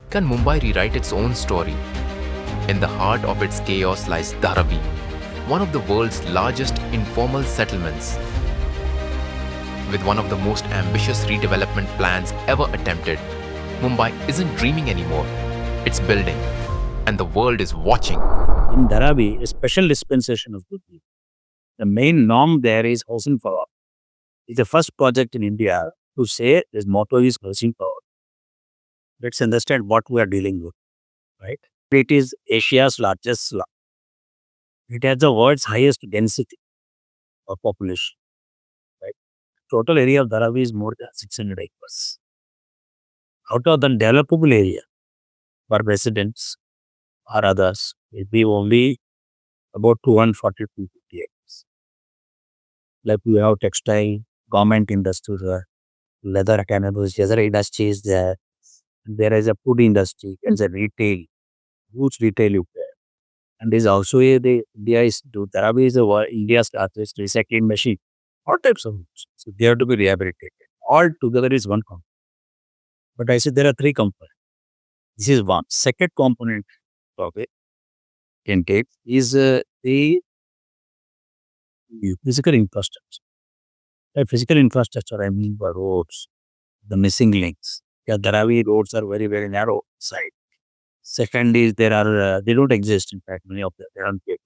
Can Mumbai rewrite its own story? In the heart of its chaos lies Dharavi, one of the world's largest informal settlements. With one of the most ambitious redevelopment plans ever attempted, Mumbai isn't dreaming anymore, it's building. And the world is watching. In Dharavi, a special dispensation of good news. The main norm there is housing for all. It's the first project in India to say this motto is housing for all. Let's understand what we are dealing with, right? It is Asia's largest slum. It has the world's highest density of population, right? Total area of Dharavi is more than 600 acres. Out of the developable area for residents or others, it will be only about 240 to 250 acres. Like we have textile, garment industries, leather cannabis, other industries there. There is a food industry, there's a retail, huge retail you can. And there's also India is Dharavi is India's largest recycling machine. All types of goods. So they have to be rehabilitated. All together is one component. But I said there are three components. This is one. Second component of it can take is the physical infrastructure. By physical infrastructure, I mean by roads, the missing links. Yeah, Dharavi roads are very, very narrow side. Second is there are, they don't exist, in fact, many of them, they are on paper.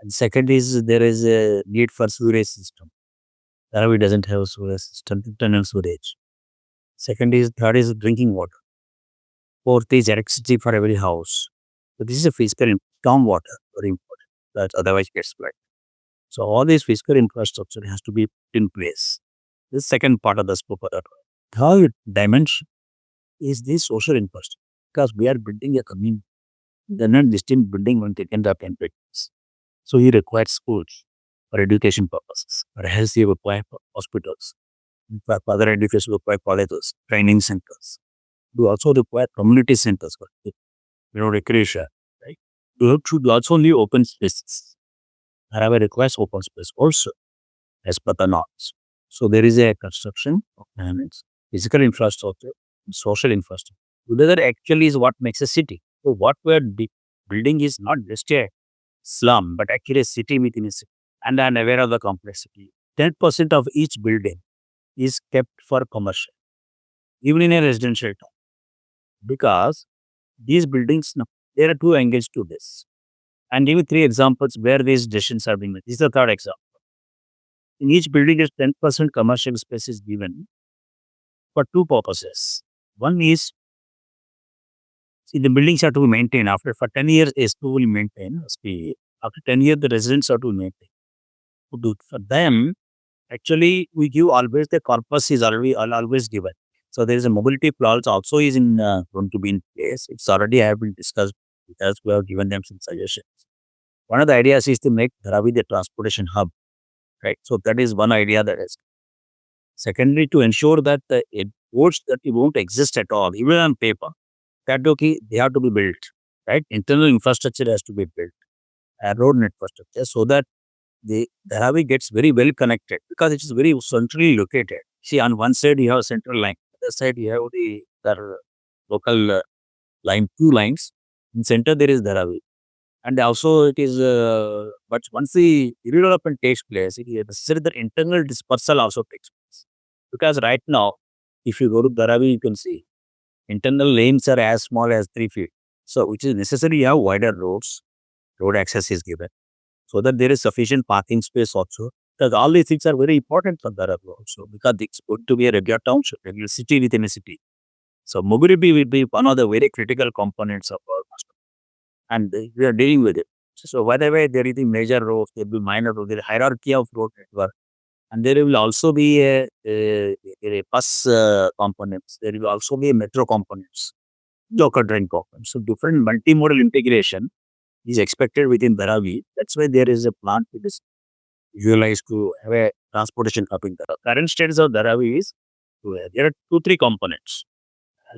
And second is there is a need for sewage system. Dharavi doesn't have a sewage system, internal sewage. Third is drinking water. Fourth is electricity for every house. So this is a physical, stormwater, very important, that otherwise gets flooded. So all this physical infrastructure has to be put in place. This second part of the scope of that. Third dimension is the social infrastructure, because we are building a community. They're not distinct building when taken up in practice. So you require schools for education purposes. For health, you require hospitals. For further education, you require colleges, training centers. You also require community centers for recreation, right? You should also need open spaces. However, requires open space also as per the norms. So there is a construction of planets, physical infrastructure, and social infrastructure. Together actually is what makes a city. So what we are building is not just a slum, but actually a city within a city. And I'm aware of the complexity. 10% of each building is kept for commercial, even in a residential town. Because these buildings, now, there are two angles to this. And give you three examples where these decisions are being made. This is the third example. In each building, is 10% commercial space is given for two purposes. One is, see, the buildings have to be maintained. After for 10 years, S2 will maintain. After 10 years, the residents have to maintain. For them, actually, we give always the corpus is always given. So there is a mobility clause also is in going to be in place. It's already have been discussed because we have given them some suggestions. One of the ideas is to make Dharavi the transportation hub, right? So that is one idea that is. Secondly, to ensure that the roads that won't exist at all, even on paper, that okay, they have to be built, right? Internal infrastructure has to be built, road infrastructure, so that the Dharavi gets very well connected because it is very centrally located. See, on one side you have central line, other side you have the local line, two lines. In center there is Dharavi, and also it is. But once the redevelopment takes place, it is necessary that internal dispersal also takes place. Because right now, if you go to Dharavi, you can see internal lanes are as small as 3 feet. So, which is necessary, you have wider roads, road access is given, so that there is sufficient parking space also. Because all these things are very important for Dharavi also, because it's going to be a regular township, regular city within a city. So, mobility will be one of the very critical components of our master, and we are dealing with it. So, whatever there is the major roads, there will be minor roads, there is hierarchy of road network, and there will also be a bus components. There will also be a metro components, local train components. So, different multimodal integration is expected within Dharavi. That's why there is a plan to this visualize to have a transportation hub in Dharavi. Current status of Dharavi is there are two, three components.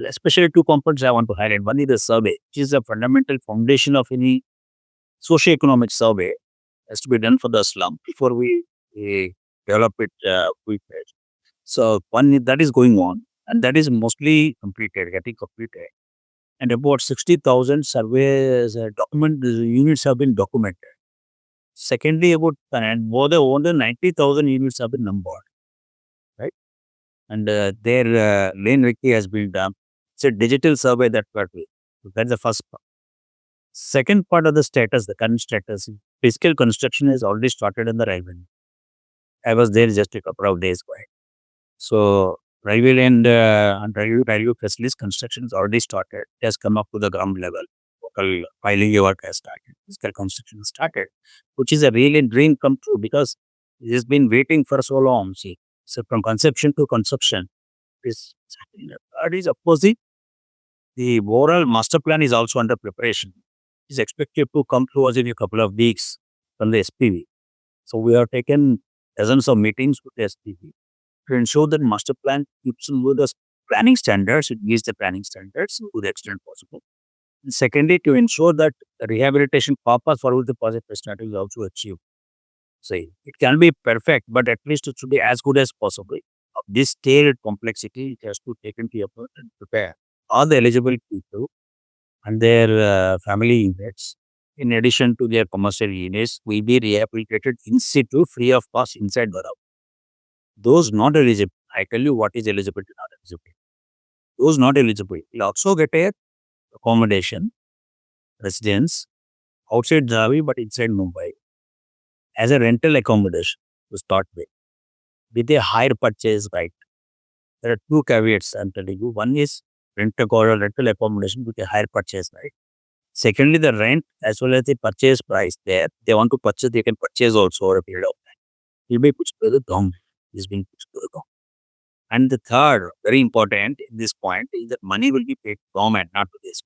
Especially two components I want to highlight. One is the survey, which is a fundamental foundation of any socio-economic survey has to be done for the slum before we develop it. So one that is going on, And that is mostly completed, getting completed. And about 60,000 surveys, units have been documented. Secondly, about and more than 90,000 units have been numbered, right? And their lane wiki has been done. It's a digital survey that we are doing. So that's the first part. Second part of the status, the current status, physical construction has already started in the railway. I was there just a couple of days back. So railway and railway facilities construction is already started. It has come up to the ground level. Local piling work has started. Physical construction has started, which is a really dream come true because it has been waiting for so long. See, so from conception to construction, is that is opposite. The overall master plan is also under preparation. It is expected to come to us in a couple of weeks from the SPV. So we have taken dozens of meetings with the SPV to ensure that master plan keeps with the planning standards, it meets the planning standards to the extent possible. And secondly, to ensure that the rehabilitation purpose for which the project is started is also achieved. So it can be perfect, but at least it should be as good as possible. Of this scale and complexity, it has to take into account and prepare all the eligible people and their family units. In addition to their commercial units, will be rehabilitated in situ free of cost inside Dharavi. Those not eligible, I tell you what is eligible and not eligible. Those not eligible will also get a accommodation, residence outside Dharavi but inside Mumbai as a rental accommodation to start with a higher purchase right. There are two caveats I'm telling you. One is rental accommodation with a higher purchase right. Secondly, the rent as well as the purchase price there. They want to purchase, they can purchase also over a period of time. Will be put to the government. Is being put to the government. And the third, very important in this point, is that money will be paid to government, not to this.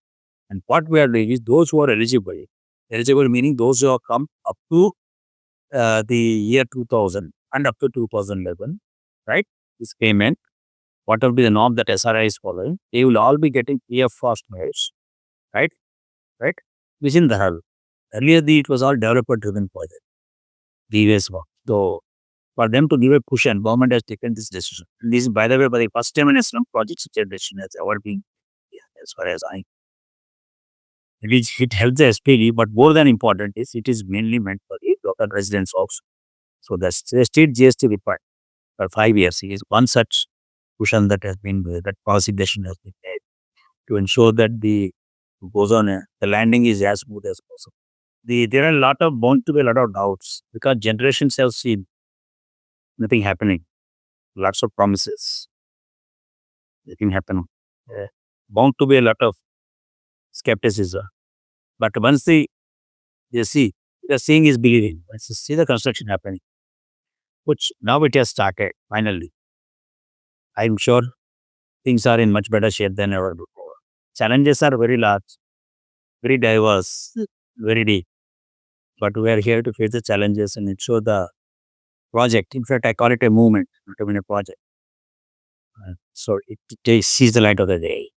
And what we are doing is those who are eligible meaning those who have come up to the year 2000 and up to 2011, right? This payment, whatever be the norm that SRI is following, they will all be getting PF fast measures, right? Right? Within the hub. Earlier, it was all developer driven project, previous work. So, for them to give a push and government has taken this decision. And this, by the way, by the first time in a slum project, such a decision has ever been, as far as I it helps the SPD, but more than important is it is mainly meant for the local residents also. So the state GST required for 5 years is one such cushion that has been that policy decision has been made to ensure that the goes on the landing is as smooth as possible. There are a lot of bound to be a lot of doubts because generations have seen nothing happening, lots of promises, nothing happening. Bound to be a lot of skepticism. But once they see, the seeing is believing. Once you see the construction happening, which now it has started, finally. I'm sure things are in much better shape than ever before. Challenges are very large, very diverse, very deep. But we are here to face the challenges and ensure the project. In fact, I call it a movement, not even a project. So it sees the light of the day.